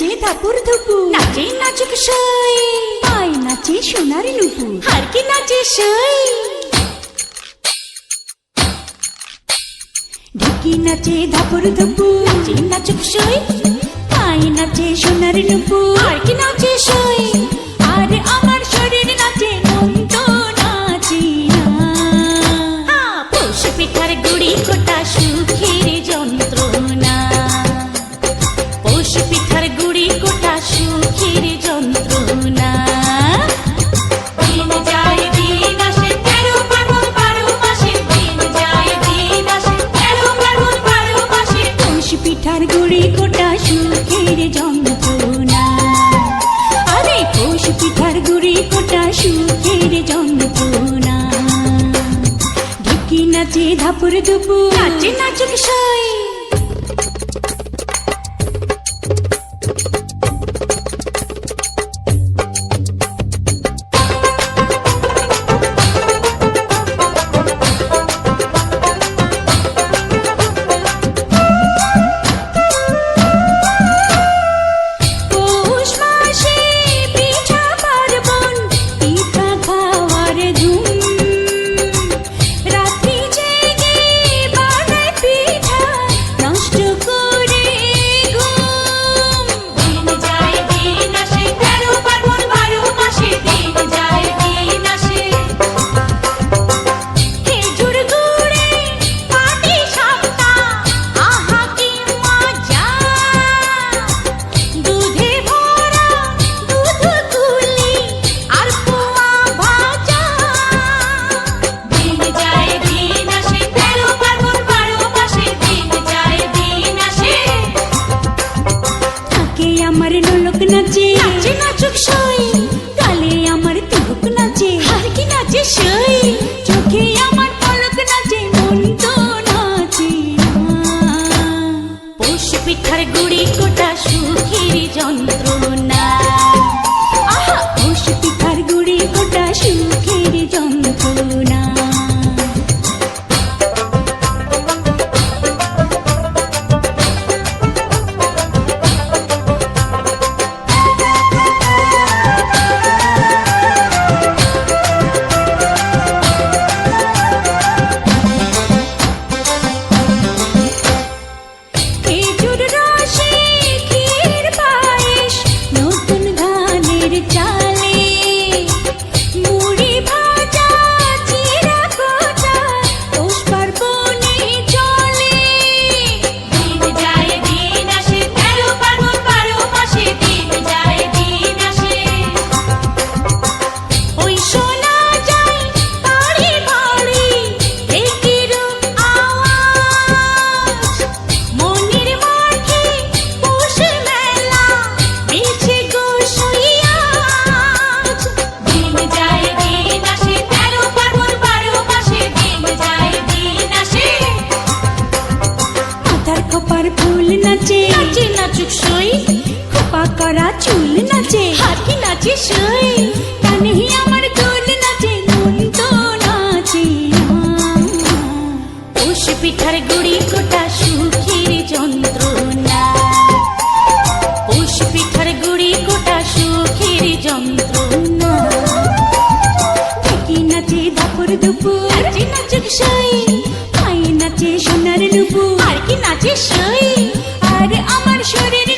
নাচে ধাপুর ধুপু, নাচে নাচুক সই, পায় নাচে সোনার নুপু, আর কি নাচে সই। ঢুকি নাচে ধাপুর ধুপু, নাচে নাচুক সই, পায় নাচে সোনার নুপু, আর কি নাচে সই। আর আমার শরীর নাচে মন তো নাচি না। পৌষ পিঠার গুড়ি কোটা সুখের যন্ত্রণা, পৌষ পিঠার গুড়ি কোটা সুখের যন্ত্রণা। দিন যায় দিন আসে 13 ফাল্গুন 12 মাসে, দিন যায় দিন আসে 13 ফাল্গুন 12 মাসে। পৌষ পিঠার গুড়ি কোটা সুখের যন্ত্রণা, আরে পৌষ পিঠার গুড়ি কোটা সুখের যন্ত্রণা। ঢুকি নাচে ধাপুর ধুপু, নাচে নাচুক সই। আমার নোলক নাচে, নাচে নাচুক সই, গালে আমার তিলক নাচে, আর কি নাচে সই। চোখে আমার পলক নাচে, মন তো নাচে না। পৌষ পিঠার গুড়ি কোটা সুখের যন্ত্রণা, আহা পৌষ পিঠার গুড়ি কোটা সুখের যন্ত্রণা। নাচে নাচে নাচুক সই, খোপা করা চুল নাচে, আর কি নাচে সই। কানে আমার দোল নাচে, মন তো নাচে না। পৌষ পিঠার গুড়ি কোটা সুখের যন্ত্রণা, পৌষ পিঠার গুড়ি কোটা সুখের যন্ত্রণা। ঢুকি নাচে ধাপুর ধুপু, নাচে নাচুক সই, পায় নাচে সোনার নুপু, আর কি নাচে সই। আর আমার শরীর